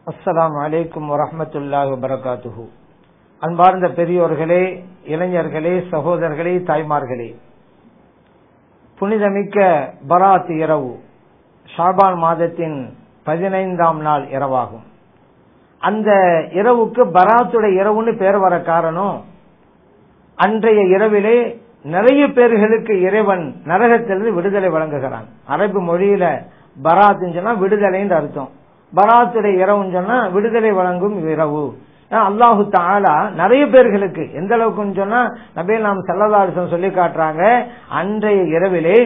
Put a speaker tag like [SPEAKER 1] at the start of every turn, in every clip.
[SPEAKER 1] அஸ்ஸலாமு அலைக்கும் வரஹ்மத்துல்லாஹி வபரகாத்துஹு. அன்பார்ந்த பெரியோர்களே, இளைஞர்களே, சகோதரர்களே, தாய்மார்களே, புனிதமிக்க பராத் இரவு ஷாபான் மாதத்தின் 15ஆம் நாள் இரவாகும். அந்த இரவுக்கு பராத்துடைய இரவுன்னு பேர் வர காரணம், அன்றைய இரவிலே நிறைய பேர்களுக்கு இறைவன் நரகத்திலிருந்து விடுதலை வழங்குகிறான். அரபு மொழியில பராத்துன்னு சொன்னா விடுதலைன்னு அர்த்தம். பராத்துடைய இரவுன்னு சொன்னா விடுதலை வழங்கும் இரவு. அல்லாஹு தஆலா நிறைய பேர்களுக்கு எந்த அளவுக்குன்னு சொன்னா நபிகள் நாயகம் ஸல்லல்லாஹு அலைஹி வஸல்லம் சொல்லி காட்டுறாங்க, அன்றைய இரவிலே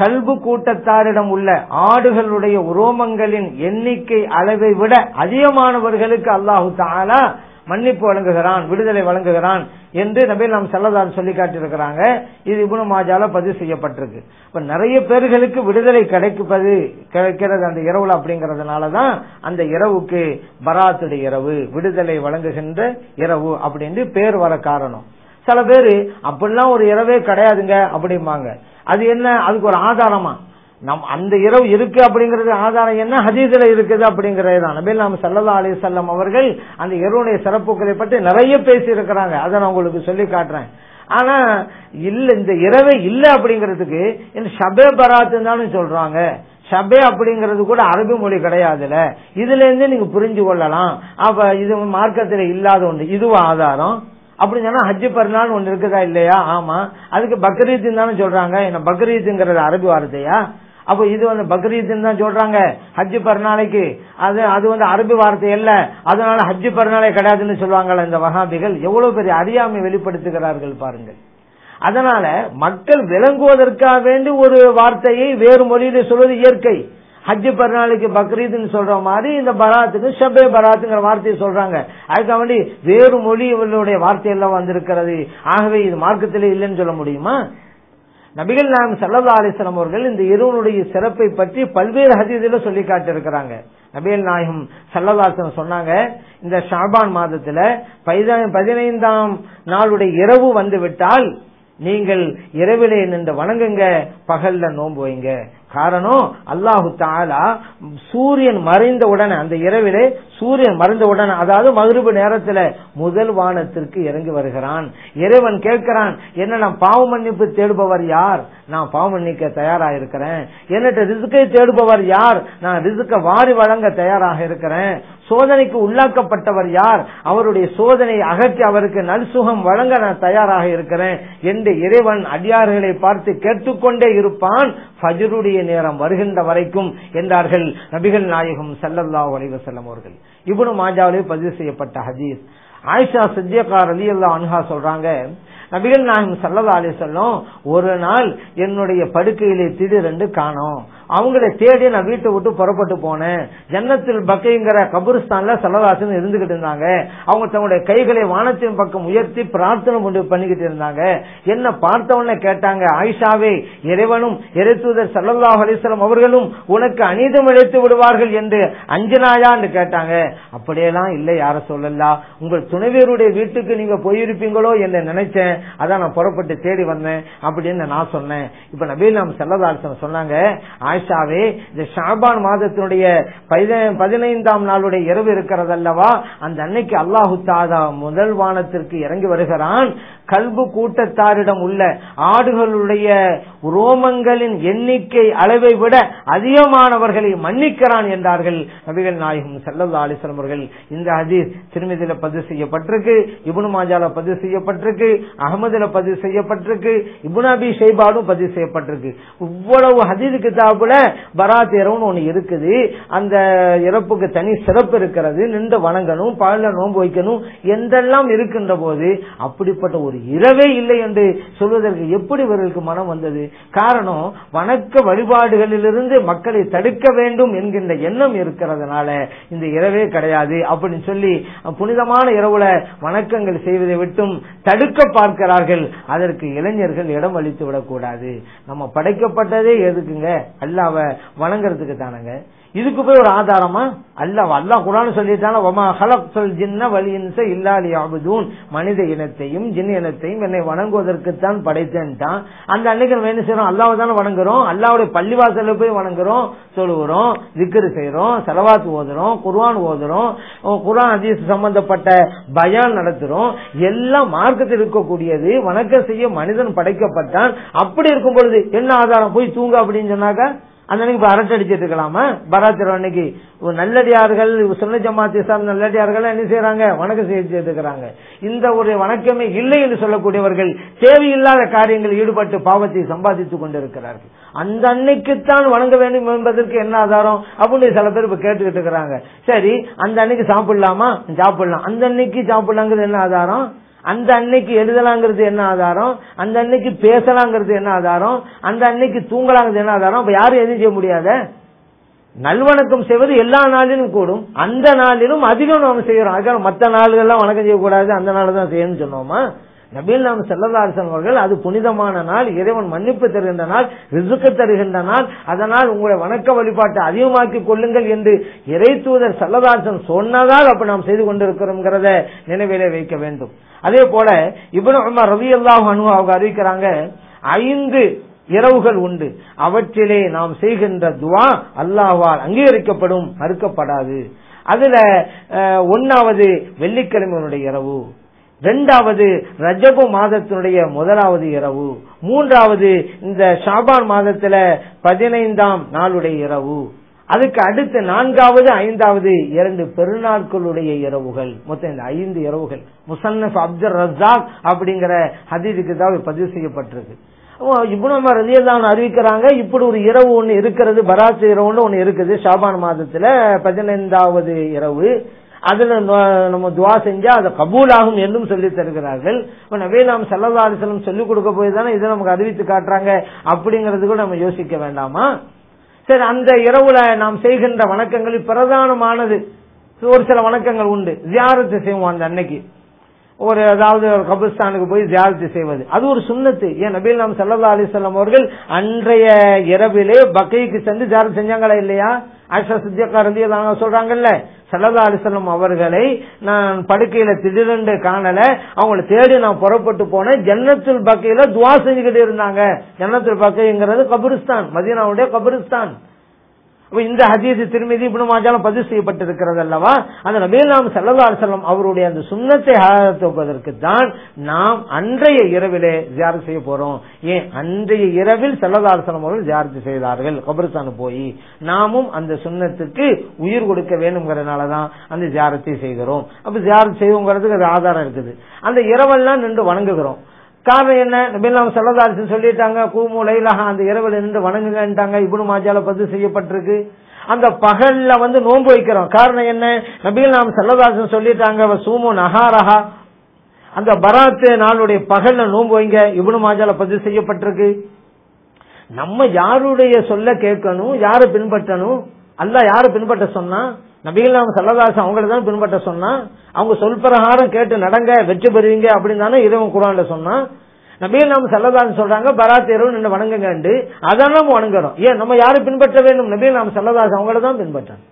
[SPEAKER 1] கல்பு கூட்டத்தாரிடம் உள்ள ஆடுகளுடைய உரோமங்களின் எண்ணிக்கை அளவை விட அதிகமானவர்களுக்கு அல்லாஹு தஆலா மன்னிப்பு வழங்குகிறான், விடுதலை வழங்குகிறான் என்று நபிகள் நாயகம் ஸல்லல்லாஹு அலைஹி வஸல்லம் சொல்லி காட்டியிருக்கிறாங்க. இது இப்னு மாஜால பதிவு செய்யப்பட்டிருக்கு. இப்ப நிறைய பேர்களுக்கு விடுதலை கிடைக்கிறது அந்த இரவுல. அப்படிங்கறதுனாலதான் அந்த இரவுக்கு பராத்துடைய இரவு, விடுதலை வழங்குகின்ற இரவு அப்படின்னு பேர் வர காரணம். சில பேரு அப்படிலாம் ஒரு இரவே கிடையாதுங்க அப்படிம்பாங்க. அது என்ன, அதுக்கு ஒரு ஆதாரமா அந்த இரவு இருக்கு அப்படிங்கறது ஆதாரம் என்ன, ஹதீஸ்ல இருக்குது அப்படிங்கறது தான். நபிகள் நாயகம் ஸல்லல்லாஹு அலைஹி வஸல்லம் அவர்கள் அந்த இரவுடைய சிறப்புகளை பற்றி நிறைய பேசி இருக்கிறாங்க. அதை நான் உங்களுக்கு சொல்லி காட்டுறேன். ஆனா இல்ல, இந்த இரவே இல்ல அப்படிங்கறதுக்கு ஷபே பராத் தான் சொல்றாங்க. ஷபே அப்படிங்கறது கூட அரபி மொழி கிடையாதுல. இதுல இருந்து நீங்க புரிஞ்சு கொள்ளலாம். அப்ப இது மார்க்கத்துல இல்லாத ஒன்று, இதுவும் ஆதாரம் அப்படின்னு சொன்னா ஹஜ்ஜு பெருநாள் ஒண்ணு இருக்குதா இல்லையா? ஆமா. அதுக்கு பக்ரீத் தானே சொல்றாங்க. என்ன பக்ரீத்ங்கிறது அரபி வார்த்தையா? அப்ப இது பக்ரீத் தான் சொல்றாங்க ஹஜ்ஜு பெருநாளைக்கு. அது அரபி வார்த்தை இல்ல, அதனால ஹஜ்ஜு பெருநாளே கிடையாதுன்னு சொல்லுவாங்களா இந்த வஹாபிகள்? எவ்வளவு பெரிய அறியாமை வெளிப்படுத்துகிறார்கள் பாருங்கள். அதனால மக்கள் விளங்குவதற்காக வேண்டி ஒரு வார்த்தையை வேறு மொழியில சொல்வது இயற்கை. ஹஜ்ஜு பெருநாளைக்கு பக்ரீத்னு சொல்ற மாதிரி இந்த பராத்துக்கு ஷபே பராத்துங்கிற வார்த்தையை சொல்றாங்க. அதுக்காக வேண்டி வேறு மொழிகளுடைய வார்த்தை எல்லாம் வந்திருக்கிறது. ஆகவே இது மார்க்கத்திலே இல்லைன்னு சொல்ல முடியுமா? நபிகள் நாயகம் ஸல்லல்லாஹு அலைஹி வஸல்லம் அவர்கள் இந்த இரவுடைய சிறப்பை பற்றி பல்வேறு ஹதீஸ்ல சொல்லி காட்டியிருக்கிறாங்க. நபிகள் நாயகம் ஸல்லல்லாஹு அலைஹி வஸல்லம் சொன்னாங்க, இந்த ஷாபான் மாதத்துல 15ஆம் நாளுடைய இரவு வந்து விட்டால் நீங்கள் இரவிலே நின்று வணங்குங்க, பகல்ல நோன்பு வைங்க. காரணம், அல்லாஹு தஆலா சூரியன் மறைந்த உடனே, அந்த இரவிலே சூரியன் மறைந்த உடனே, அதாவது மக்ரிப் நேரத்துல முதல் வானத்திற்கு இறங்கி வருகிறான். இறைவன் கேட்கிறான், என்ன நான் பாவ மன்னிப்பு தேடுபவர் யார்? நான் பாவ மன்னிக்க தயாராக இருக்கிறேன். என்னட்ட ரிஸ்கை தேடுபவர் யார்? நான் ரிஸ்க வாரி வழங்க தயாராக இருக்கிறேன். சோதனைக்கு உள்ளாக்கப்பட்டவர் யார்? அவருடைய சோதனை அகற்றி அவருக்கு நல்சுகம் வழங்க நான் தயாராக இருக்கிறேன் என்று இறைவன் அடியார்களை பார்த்து கேட்டுக்கொண்டே இருப்பான் ஃபஜ்ருடைய நேரம் வருகின்ற வரைக்கும் என்றார்கள் நபிகள் நாயகம் ஸல்லல்லாஹு அலைஹி வஸல்லம் அவர்கள். இப்னு மாஜாவிலே பதிவு செய்யப்பட்ட ஹதீஸ். ஆயிஷா சித்திகா ரலியல்லாஹு அன்ஹா சொல்றாங்க, நபிகள் நாயகம் ஸல்லல்லாஹு அலைஹி வஸல்லம் ஒரு நாள் என்னுடைய படுக்கையிலே திடீரென்று காணோம். அவங்கள தேடி நான் வீட்டை விட்டு புறப்பட்டு போனேன். ஜன்னத்துல் பக்கைங்கிற கபூர்ஸ்தான்ல ஸல்லல்லாஹு அலைஹி வஸல்லம் இருந்துகிட்டு இருந்தாங்க. அவங்க தங்களுடைய கைகளை வானத்தின் பக்கம் உயர்த்தி பிரார்த்தனை பண்ணிக்கிட்டு இருந்தாங்க. என்ன பார்த்தவன கேட்டாங்க, ஆயிஷாவே, இறைவனும் இறைத்தூதர் ஸல்லல்லாஹு அலைஹி வஸல்லம் அவர்களும் உனக்கு அநீதம் இழைத்து விடுவார்கள் என்று அஞ்சினாயா என்று கேட்டாங்க. அப்படியெல்லாம் இல்லை யார சொல்லலாம், உங்கள் துணைவியருடைய வீட்டுக்கு நீங்க போயிருப்பீங்களோ என்று நினைச்சேன், அதான் நான் புறப்பட்டு தேடி வந்தேன் அப்படின்னு நான் சொன்னேன். இப்ப நபிகள் நாயகம் ஸல்லல்லாஹு அலைஹி வஸல்லம் சொன்னாங்க, ஆயிஷாவே, இந்த ஷாபான் மாதத்தினுடைய 15ஆம் நாளுடைய இரவு இருக்கிறது அல்லவா, அந்த அன்னைக்கு அல்லாஹு தஆலா முதல் வானத்திற்கு இறங்கி வருகிறான். கல்பு கூட்டத்தாரிடம் உள்ள ஆடுகளுடைய ரோமங்களின் எண்ணிக்கை அளவை விட அதிகமானவர்களை மன்னிக்கிறான் என்றார்கள் நபிகள் நாயகம் ஸல்லல்லாஹு அலைஹி வஸல்லம் அவர்கள். இந்த ஹதீஸ் திர்மிதில பதிவு செய்யப்பட்டிருக்கு, இப்னு மாஜால பதிவு செய்யப்பட்டிருக்கு, அஹ்மதுல பதிவு செய்யப்பட்டிருக்கு, இப்னு அபி ஷைபாலும் பதிவு செய்யப்பட்டிருக்கு. இவ்வளவு ஹதீஸ் கிதாபுல பராத் இரவுன்னு ஒண்ணு இருக்குது. அந்த இறப்புக்கு தனி சிறப்பு இருக்கிறது. நின்று வணங்கணும், பகல்ல நோன்பு வைக்கணும் என்றெல்லாம் இருக்கின்ற போது அப்படிப்பட்ட ஒரு இரவே இல்லை என்று சொல்வதற்கு எப்படி இவர்களுக்கு மனம் வந்தது? காரணம், வணக்க வழிபாடுகளிலிருந்து மக்களை தடுக்க வேண்டும் என்கின்ற எண்ணம் இருக்கிறதுனால இந்த இரவே கிடையாது அப்படின்னு சொல்லி புனிதமான இரவுல வணக்கங்கள் செய்வதை விட்டும் தடுக்க பார்க்கிறார்கள். அதற்கு இளைஞர்கள் இடம் அளித்து விடக்கூடாது. நம்ம படைக்கப்பட்டதே எதுக்குங்க? அல்லாஹ்வை வணங்குறதுக்கு தானங்க. இதுக்கு போய் ஒரு ஆதாரமா? அல்லாஹ் குர்ஆன் சொல்லிட்டான வமா ஹலக்துல் ஜின்ன வல் இன்ஸ இல்லா லியஅபுதூன், மனித இனத்தையும் ஜின் இனத்தையும் என்னை வணங்குவதற்குத்தான் படைத்தேன்ட்டான். அந்த அன்னைக்கு நம்ம என்ன செய்யறோம்? அல்லாஹ்வை தானே வணங்குறோம். அல்லாஹ்வுடைய பள்ளிவாசல்ல போய் வணங்குறோம், சொல்லுகிறோம், திக்ர் செய்யறோம், ஸலவாத் ஓதுறோம், குர்ஆன் ஓதுறோம், குர்ஆன் ஹதீஸ் சம்பந்தப்பட்ட பயான் நடத்துறோம். எல்லாம் மார்க்கத்தில் இருக்கக்கூடியது. வணக்கம் செய்ய மனிதன் படைக்கப்பட்டான். அப்படி இருக்கும் பொழுது என்ன ஆதாரம்? போய் தூங்க அப்படின்னு சொன்னாக்க அந்த அன்னைக்கு அரட்டை அடிச்சிட்டு இருக்கலாமா? பராத்திர அன்னைக்கு நல்லடியார்கள், சுன்ன ஜமாத்தி சார்ந்த நல்லடியார்கள் என்ன செய்யறாங்க? வணக்கம் செய்து இருக்கிறாங்க. இந்த ஒரு வணக்கமே இல்லை என்று சொல்லக்கூடியவர்கள் தேவையில்லாத காரியங்களில் ஈடுபட்டு பாவத்தை சம்பாதித்துக் கொண்டிருக்கிறார்கள். அந்த அன்னைக்குத்தான் வணங்க வேண்டும் என்பதற்கு என்ன ஆதாரம் அப்படின்னு சில பேர் இப்ப கேட்டுக்கிட்டு இருக்கிறாங்க. சரி, அந்த அன்னைக்கு சாப்பிடலாமா? சாப்பிடலாம். அந்த அன்னைக்கு சாப்பிடலாங்கிறது என்ன ஆதாரம்? அந்த அன்னைக்கு எழுதலாங்கிறது என்ன ஆதாரம்? அந்த அன்னைக்கு பேசலாங்கிறது என்ன ஆதாரம்? அந்த அன்னைக்கு தூங்கலாங்கிறது என்ன ஆதாரம்? அப்ப யாரும் எதுவும் செய்ய முடியாத? நல்வணக்கம் செய்வது எல்லா நாளிலும் கூடும். அந்த நாளிலும் அதிகம் நாம செய்யறோம். அதுக்காக மற்ற நாள்கள்லாம் வணக்கம் செய்யக்கூடாது, அந்த நாள் தான் செய்யணும்னு சொன்னோமா? நபிகள் நாயகம் ஸல்லல்லாஹு அலைஹி வஸல்லம் அவர்கள் அது புனிதமான நாள், இறைவன் மன்னிப்பு தருகின்ற நாள், ரிஸ்க் தருகின்ற நாள், அதனால் உங்களுடைய வணக்க வழிபாட்டை அதிகமாக்கிக் கொள்ளுங்கள் என்று இறை தூதர் ஸல்லல்லாஹு அலைஹி வஸல்லம் சொன்னதால் அப்ப நாம் செய்து கொண்டிருக்கிறோம்ங்கிறத நினைவிலே வைக்க வேண்டும். அதே போல இப்னு உமர் ரலியல்லாஹு அன்ஹு அவங்க அறிவிக்கிறாங்க, 5 இரவுகள் உண்டு, அவற்றிலே நாம் செய்கின்ற துஆ அல்லாஹ்வால் அங்கீகரிக்கப்படும், மறுக்கப்படாது. அதுல 1வது வெள்ளிக்கிழமையினுடைய இரவு, 2வது ரஜபு மாதத்தினுடைய 1வது இரவு, 3வது இந்த ஷாபான் மாதத்துல 15ஆம் நாளுடைய இரவு, அதுக்கு அடுத்து 4வது 5வது 2 பெருநாட்களுடைய இரவுகள். மொத்தம் இந்த 5 இரவுகள் முஸன்னஃப் அப்துர் ரஸாக் அப்படிங்கிற ஹதீஸ் கிதாபில் பதிவு செய்யப்பட்டிருக்கு. இப்னு உமர் ரலியல்லாஹு அன்ஹு அறிவிக்கிறாங்க, இப்படி ஒரு இரவு ஒண்ணு இருக்கிறது, பராத் இரவுன்னு ஒண்ணு இருக்குது ஷாபான் மாதத்துல 15வது இரவு. அதுல நம்ம துவா செஞ்சா அது கபூலாகும் என்றும் சொல்லி தருகிறார்கள். நபிகள் நாயகம் ஸல்லல்லாஹு அலைஹி வஸல்லம் சொல்லிக் கொடுக்க போய் தானே இதை நமக்கு அறிவித்து காட்டுறாங்க. அப்படிங்கறது கூட நம்ம யோசிக்க வேண்டாமா? சரி, அந்த இரவுல நாம் செய்கின்ற வணக்கங்களில் பிரதானமானது ஒரு சில வணக்கங்கள் உண்டு. ஜியாரத்து செய்வோம் அந்த அன்னைக்கு. அதாவது ஒரு கபிரஸ்தானுக்கு போய் ஜியாரத்து செய்வது அது ஒரு சுன்னத்து. ஏன் நபிகள் நாயகம் ஸல்லல்லாஹு அலைஹி வஸல்லம் அவர்கள் அன்றைய இரவிலே பக்கைக்கு சென்று ஜியாரத் செஞ்சாங்களா இல்லையா? ஆயிஷா சித்திகா ரலியல்லாஹு அன்ஹா சொல்றாங்கல்ல, ஸல்லல்லாஹு அலைஹி வஸல்லம் அவர்களை நான் படுக்கையில திடீரென்று காணல, அவங்களை தேடி நான் புறப்பட்டு போனேன், ஜன்னத்துல் பக்கையில துஆ செஞ்சுக்கிட்டு இருந்தாங்க. ஜன்னத்துல் பக்கைங்கிறது கபிரிஸ்தான், மதீனாவுடைய கபிரிஸ்தான். இந்த ஹதீஸ் திர்மிதி இப்னு மாஜால பதிவு செய்யப்பட்டிருக்கிறது அல்லவா? அந்த நபிகள் நாயகம் ஸல்லல்லாஹு அலைஹி வஸல்லம் அவருடைய அந்த சுன்னத்தை ஹயாத்துவதற்கு தான் நாம் அன்றைய இரவிலே ஜியாரத் செய்ய போறோம். ஏன் அன்றைய இரவில் ஸல்லல்லாஹு அலைஹி வஸல்லம் அவர்கள் ஜியாரத் செய்தார்கள் கபிரிஸ்தான் போய். நாமும் அந்த சுன்னத்துக்கு உயிர் கொடுக்க வேண்டும்ங்கறதுனாலதான் அந்த ஜியாரத்தை செய்கிறோம். அப்ப ஜியாரத் செய்வோங்கிறதுக்கு ஆதாரம் இருக்குது. அந்த இரவெல்லாம் நின்று வணங்குகிறோம். காரணம் என்ன? நபிகள் நாயகம் ஸல்லல்லாஹு அலைஹி வஸல்லம் சொல்லிட்டாங்க, கூமு லைலஹா, அந்த இரவுல நின்று வணங்குங்கன்றாங்க. இப்னு மாஜால பதிவு செய்யப்பட்டிருக்கு. அந்த பகல்ல நோன்பு வைக்கிறோம். காரணம் என்ன? நபிகள் நாயகம் ஸல்லல்லாஹு அலைஹி வஸல்லம் சொல்லிட்டாங்க, சூமு நஹாரஹா, அந்த பராத் நாளுடைய பகல்ல நோன்பு வைங்க. இப்னு மாஜால பதிவு செய்யப்பட்டிருக்கு. நம்ம யாருடைய சொல்ல கேட்கணும், யாரை பின்பற்றணும்? அல்லாஹ் யாரை பின்பற்ற சொன்னா? நபிகள் நாயகம் ஸல்லல்லாஹு அலைஹி வஸல்லம் அவங்களை தான் பின்பற்ற சொன்னா. அவங்க சொல் பிரகாரம் கேட்டு நடங்க, வெற்றி பெறுவீங்க அப்படின்னு தானே இறைவன் குர்ஆன்ல சொன்னா. நபிகள் நாயகம் ஸல்லல்லாஹு அலைஹி வஸல்லம் சொல்றாங்க பராத் இரவு நின்று வணங்குங்க. அதான் நம்ம வணங்குறோம். ஏன் நம்ம யாரை பின்பற்ற வேண்டும்? நபிகள் நாயகம் ஸல்லல்லாஹு அலைஹி வஸல்லம் அவங்களை தான் பின்பற்றணும்.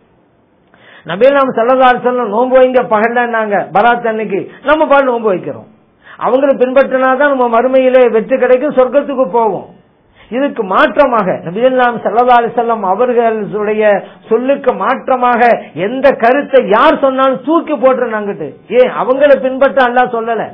[SPEAKER 1] நபிகள் நாயகம் ஸல்லல்லாஹு அலைஹி வஸல்லம் நோன்பு வைங்க பகல்ல பராத் அன்னைக்கு, நம்ம பாட்டு நோன்பு வைக்கிறோம். அவங்களை பின்பற்றினாதான் நம்ம மறுமையிலே வெற்றி கிடைக்கும், சொர்க்கத்துக்கு போவோம். இதுக்கு மாற்றமாக நபிகள் நாயகம் ஸல்லல்லாஹு அலைஹி வஸல்லம் அவர்களுடைய சொல்லுக்கு மாற்றமாக எந்த கருத்தை யார் சொன்னாலும் தூக்கி போட்டுறாங்கட்டு. ஏன் அவங்களை பின்பற்ற அல்லாஹ் சொல்லல,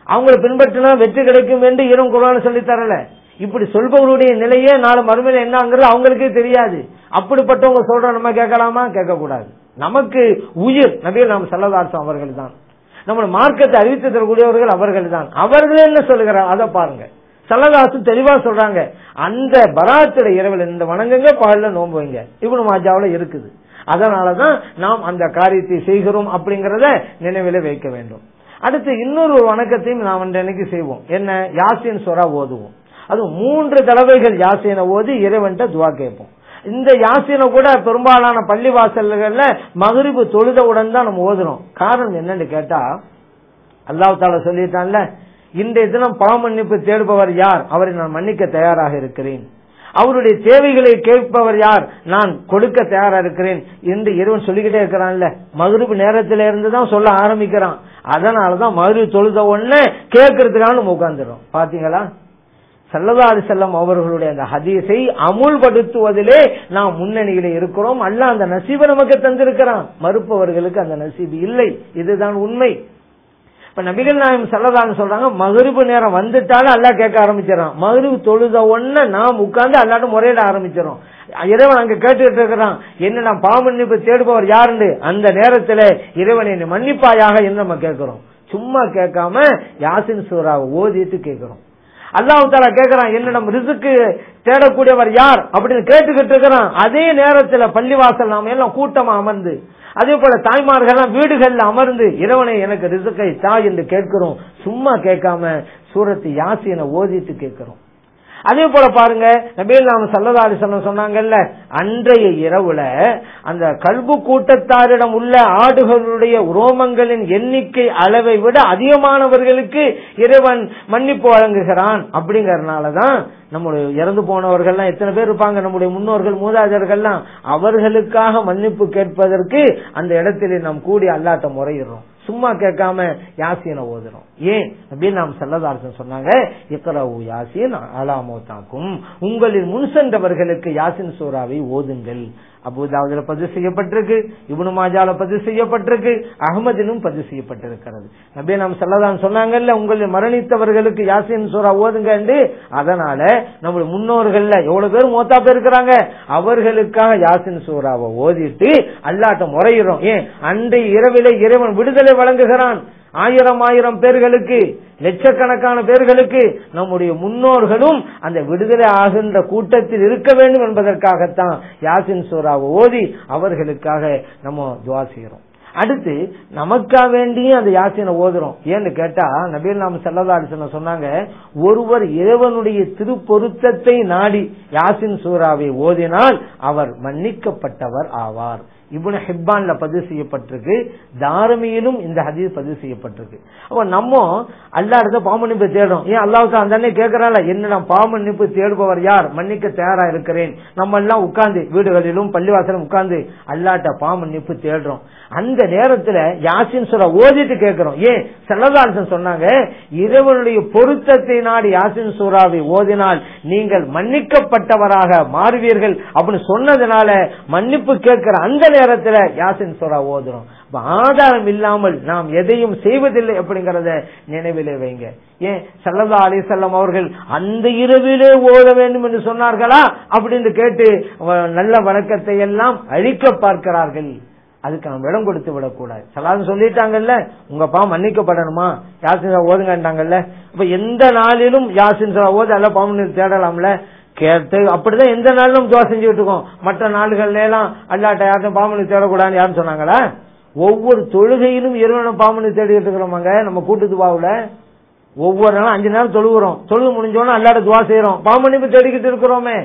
[SPEAKER 1] அவங்களை பின்பற்றினா வெற்றி கிடைக்கும் என்று இறைவன் குர்ஆன்ல சொல்லி தரல. இப்படி சொல்பவருடைய நிலையே நாளை மறுமையில என்னங்கிறது அவங்களுக்கே தெரியாது. அப்படிப்பட்டவங்க சொல்ற நம்ம கேட்கலாமா? கேட்க கூடாது. நமக்கு உயிர் நபிகள் நாயகம் ஸல்லல்லாஹு அலைஹி வஸல்லம் அவர்கள் தான். நம்ம மார்க்கத்தை அறிவித்து தரக்கூடியவர்கள் அவர்கள் தான். அவர்கள் என்ன சொல்லுகிறார் அதை பாருங்க. ஸல்லல்லாஹு அலைஹி வஸல்லம் தெளிவா சொல்றாங்க, அந்த பராத்துல இரவில் இந்த வணங்குங்க, பகல்ல நோன்பு வைங்க. இப்னு மாஜாவுல இருக்குது. அதனாலதான் நாம் அந்த காரியத்தை செய்கிறோம் அப்படிங்கறத நினைவில வைக்க வேண்டும். அடுத்து இன்னொரு வணக்கத்தையும் நாம் அன்றைக்கு செய்வோம். என்ன? யாசீன் சூரா ஓதுவோம். அது 3 தடவைகள் யாசீனை ஓதி இறைவன்ட்ட துஆ கேட்போம். இந்த யாசீனை கூட பெரும்பாலான பள்ளி வாசல்கள்ல மக்ரிப் தொழுதவுடன் தான் நம்ம ஓதுறோம். காரணம் என்னன்னு கேட்டா, அல்லாஹ் தஆலா சொல்லிட்டான்ல, இன்றைய தினம் பாவ மன்னிப்பு தேடுபவர் யார்? அவரை நான் மன்னிக்க தயாராக இருக்கிறேன். அவருடைய தேவைகளை கேட்பவர் யார்? நான் கொடுக்க தயாரா இருக்கிறேன் என்று இறைவன் சொல்லிக்கிட்டே இருக்கிறான்ல. மக்ரிப் நேரத்தில இருந்துதான் சொல்ல ஆரம்பிக்கிறான். அதனாலதான் மக்ரிப் தொழுத உடனே கேட்கறதுக்காக நம்ம உட்கார்ந்துடும். பாத்தீங்களா? ஸல்லல்லாஹு அலைஹி வஸல்லம் அவர்களுடைய அந்த ஹதீஸை அமுல்படுத்துவதிலே நாம் முன்னணியிலே இருக்கிறோம். அல்லாஹ் அந்த நசீபை நமக்கு தந்திருக்கிறான். மறுப்பவர்களுக்கு அந்த நசீபு இல்லை. இதுதான் உண்மை. இப்ப நபிகள் நாயகம் ஸல்லல்லாஹு அலைஹி சொல்றாங்க, மக்ரிப் நேரம் வந்துட்டாலும் அல்லாஹ் கேட்க ஆரம்பிச்சிடறான். மக்ரிப் தொழுத உடனே நாம் உட்கார்ந்து அல்லாஹ்ட்ட முறையிட ஆரம்பிச்சிடறோம். இறைவன் அங்க கேட்டுக்கிட்டு இருக்கிறான், என்ன நான் பாவ மன்னிப்பு தேடுபவர் யாருன்னு. அந்த நேரத்துல இறைவன் என்னை மன்னிப்பாயாக என்று நம்ம கேட்கிறோம். சும்மா கேட்காம யாசின் சூராவை ஓதிட்டு கேட்கிறோம். அல்லாஹ் தஆலா கேட்கிறான், என்னிடம் ரிஸ்க் தேடக்கூடியவர் யார் அப்படின்னு கேட்டுக்கிட்டு இருக்கிறான். அதே நேரத்துல பள்ளிவாசல் நாம எல்லாம் கூட்டமா அமர்ந்து, அதே போல தாய்மார்கள் வீடுகள்ல அமர்ந்து இறைவனை எனக்கு ரிஸ்கை தா என்று கேட்கிறோம். சும்மா கேட்காம சூரத்து யாசீனை ஓதிட்டு கேட்கிறோம். அதே போல பாருங்க, நபிகள் நாயகம் ஸல்லல்லாஹு அலைஹி வஸல்லம் சொன்னாங்கல்ல, அன்றைய இரவுல அந்த கல்பு கூட்டத்தாரிடம் உள்ள ஆடுகளுடைய ரோமங்களின் எண்ணிக்கை அளவை விட அதிகமானவர்களுக்கு இறைவன் மன்னிப்பு வழங்குகிறான். அப்படிங்கறதுனாலதான் நம்முடைய இறந்து போனவர்கள்லாம் எத்தனை பேர் இருப்பாங்க, நம்முடைய முன்னோர்கள் மூதாதையர்கள்லாம், அவர்களுக்காக மன்னிப்பு கேட்பதற்கு அந்த இடத்திலே நாம் கூடி அல்லாஹ்ட்ட முறையிடுறோம். சும்மா கேட்காம யாசீனை ஓதுறோம். ஏன் அப்படின்னு நாம் ஸல்லல்லாஹு அலைஹி வஸல்லம் சொன்னாங்க, இக்ரவு யாசீன் அலா மௌதாக்கும், உங்களின் முன் சென்றவர்களுக்கு யாசீன் சூராவை ஓதுங்கள். அபூதாவுதுல பதிவு செய்யப்பட்டிருக்கு, இப்னு மாஜால பதிவு செய்யப்பட்டிருக்கு, அஹ்மதிலும் பதிவு செய்யப்பட்டிருக்கிறது. நபி நாம் ஸல்லல்லாஹு அலைஹி சொன்னாங்கல்ல, உங்களின் மரணித்தவர்களுக்கு யாசீன் சூரா ஓதுங்க. அதனால நம்முடைய முன்னோர்கள்ல எவ்வளவு பேர் மௌத்தா போயிருக்கிறாங்க, அவர்களுக்காக யாசீன் சூராவை ஓதிட்டு அல்லாஹ்ட்ட முறையிறோம். ஏன் அன்றைய இரவிலே இறைவன் விடுதலை வழங்குகிறான். ஆயிரம் பேர்களுக்கு, லட்சக்கணக்கான பேர்களுக்கு நம்முடைய முன்னோர்களும் அந்த விடுதலை ஆகின்ற கூட்டத்தில் இருக்க வேண்டும் என்பதற்காகத்தான் யாசின் சூராவை ஓதி அவர்களுக்காக நம்ம துஆ செய்யறோம். அடுத்து நமக்காக வேண்டியும் அந்த யாசீனை ஓதுறோம். ஏன்னு கேட்டா நபிகள் நாயகம் ஸல்லல்லாஹு அலைஹி வஸல்லம் சொன்னாங்க, ஒருவர் இறைவனுடைய திருப்பொருத்தத்தை நாடி யாசின் சூராவை ஓதினால் அவர் மன்னிக்கப்பட்டவர் ஆவார். இப்னு ஹிப்பான்ல பதிவு செய்யப்பட்டிருக்கு, தாரமியிலும் இந்த ஹதீஸ் பதிவு செய்யப்பட்டிருக்கு. அப்ப நம்ம அல்லாஹ்ட்ட பாவ மன்னிப்பு தேடுறோம். ஏன் அல்லாஹ் அந்த அண்ணே கேட்கறான்ல, என்னிடம் பாவ மன்னிப்பு தேடுபவர் யார், மன்னிக்க தயாரா இருக்கிறேன். நம்ம எல்லாம் உட்கார்ந்து வீடுகளிலும் பள்ளிவாசலும் உட்கார்ந்து அல்லாஹ்ட்ட பாவ மன்னிப்பு தேடுறோம். அந்த நேரத்துல யாசின் சூரா ஓதிட்டு கேட்கிறோம். ஏன் ஸல்லல்லாஹு அலைஹி வஸல்லம் சொன்னாங்க, இறைவனுடைய பொருத்தத்தை நாடி யாசின் சூராவை ஓதினால் நீங்கள் மன்னிக்கப்பட்டவராக மாறுவீர்கள் அப்படின்னு சொன்னதுனால மன்னிப்பு கேட்கிற அந்த நேரத்துல யாசின் சூரா ஓதுறோம். ஆதாரம் இல்லாமல் நாம் எதையும் செய்வதில்லை அப்படிங்கறத நினைவிலே வைங்க. ஏன் ஸல்லல்லாஹு அலைஹி வஸல்லம் அவர்கள் அந்த இரவிலே ஓத வேண்டும் என்று சொன்னார்களா அப்படின்னு கேட்டு நல்ல வணக்கத்தை எல்லாம் அழிக்க பார்க்கிறார்கள். அதுக்கு நாம் இடம் கொடுத்து விடக்கூடாது. சலான்னு சொல்லிட்டாங்கல்ல, உங்க பாவம் மன்னிக்கப்படணுமா, யாசின் ஓதுங்கட்டாங்கல்ல. இப்ப எந்த நாளிலும் யாசின் ஓது அல்ல பாவம் தேடலாம்ல, கேட்டு அப்படிதான் எந்த நாளிலும் துவா செஞ்சுட்டு இருக்கோம். மற்ற நாடுகள்ல எல்லாம் அல்லாட்ட யார்ட்டும் பாவம் தேடக்கூடாதுன்னு யாருன்னு சொன்னாங்களா? ஒவ்வொரு தொழுகையிலும் இறைவனும் பாவம் தேடிட்டு இருக்கிறோமாங்க. நம்ம கூட்டு துவாவுல ஒவ்வொரு நாளும் 5 நேரம் தொழுகிறோம். தொழுது முடிஞ்சோன்னா அல்லாட்ட துவா செய்யறோம், பாவ மன்னிப்பு தேடிக்கிட்டு இருக்கிறோமே.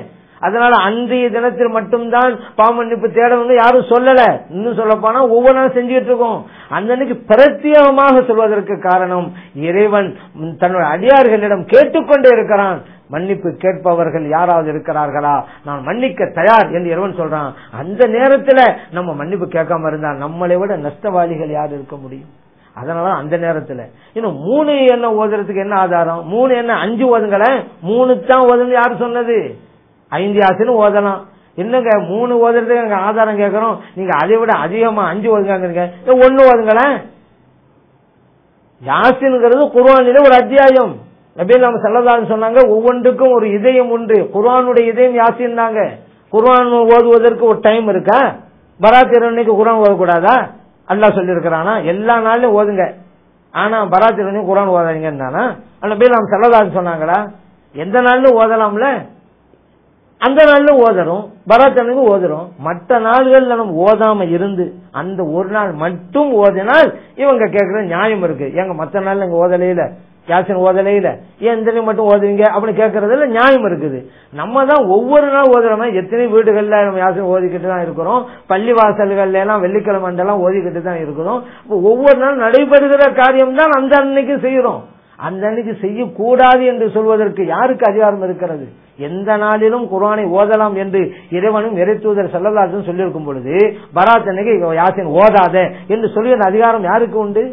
[SPEAKER 1] அதனால அன்றைய தினத்தில் மட்டும்தான் பாவ மன்னிப்பு தேடணும்னு யாரும் சொல்லல. இன்னும் சொல்ல போனா ஒவ்வொரு நாளும் செஞ்சுட்டு இருக்கோம். அந்த அன்னைக்கு பிரத்யேகமாக சொல்வதற்கு காரணம், இறைவன் தன்னுடைய அடியார்களிடம் கேட்டுக்கொண்டே இருக்கிறான். மன்னிப்பு கேட்பவர்கள் யாராவது இருக்கிறார்களா, நான் மன்னிக்க தயார் என்று இறைவன் சொல்றான். அந்த நேரத்துல நம்ம மன்னிப்பு கேட்காம இருந்தா நம்மளை விட நஷ்டவாளிகள் யார் இருக்க முடியும்? அதனால அந்த நேரத்துல இன்னும் 3 என்ன ஓதுறதுக்கு என்ன ஆதாரம்? 3 என்ன 5 ஓதுங்கள, 3 தான் ஓதுன்னு யாரு சொன்னது? 5 யாசின்னு ஓதலாம். என்னங்க 3 ஓதுறதுக்கு எங்க ஆதாரம் கேட்கறோம், நீங்க அதை விட அதிகமா 5 ஓதுங்க. 1 ஓதுங்கள. யாசின்ங்கிறது குர்ஆனிலே ஒரு அத்தியாயம். நபிகள் நாயகம் ஸல்லல்லாஹு அலைஹி சொன்னாங்க, ஒவ்வொன்றுக்கும் ஒரு இதயம் உண்டு. குர்ஆனுடைய இதயம் யாசின் தாங்க. குர்ஆன் ஓதுவதற்கு ஒரு டைம் இருக்கா? பராத் இரவுக்கு குர்ஆன் ஓதக்கூடாதா? அல்லாஹ் சொல்லி இருக்கிறானா? எல்லா நாளிலும் ஓதுங்க, ஆனா பராத் இரவு குர்ஆன் ஓதாதீங்கன்னு தானா நபிகள் நாயகம் ஸல்லல்லாஹு அலைஹி சொன்னாங்களா? எந்த நாளிலும் ஓதலாம்ல, அந்த நாள்ல ஓதுறோம், பராத்தனுக்கு ஓதுறோம். மற்ற நாள்கள்ல நம்ம ஓதாம இருந்து அந்த ஒரு நாள் மட்டும் ஓதினால் இவங்க கேட்கற நியாயம் இருக்கு. ஏங்க மற்ற நாள்ல இங்க ஓதலையில, யாசின் ஓதலையில, ஏன் இந்த மட்டும் ஓதுவீங்க அப்படின்னு கேட்கறதுல நியாயம் இருக்குது. நம்ம தான் ஒவ்வொரு நாள் ஓதுறோம். எத்தனை வீடுகள்ல நம்ம யாசின் ஓதிக்கிட்டு தான் இருக்கிறோம். பள்ளி வாசல்கள்ல எல்லாம் வெள்ளிக்கிழமை எல்லாம் ஓதிக்கிட்டு தான் இருக்கிறோம். ஒவ்வொரு நாள் நடைபெறுகிற காரியம் தான் அந்த அன்னைக்கு செய்யறோம். அந்த அன்னைக்கு செய்யக்கூடாது என்று சொல்வதற்கு யாருக்கு அதிகாரம் இருக்கிறது? எந்த நாளிலும் குர்ஆனை ஓதலாம் என்று இறைவனும் இறைத்தூதர் ஸல்லல்லாஹு அலைஹி வஸல்லம் சொல்லியிருக்கும் பொழுது பராத் அன்னைக்கு யாசின் ஓதாத என்று சொல்லுகிற அதிகாரம் யாருக்கு உண்டு?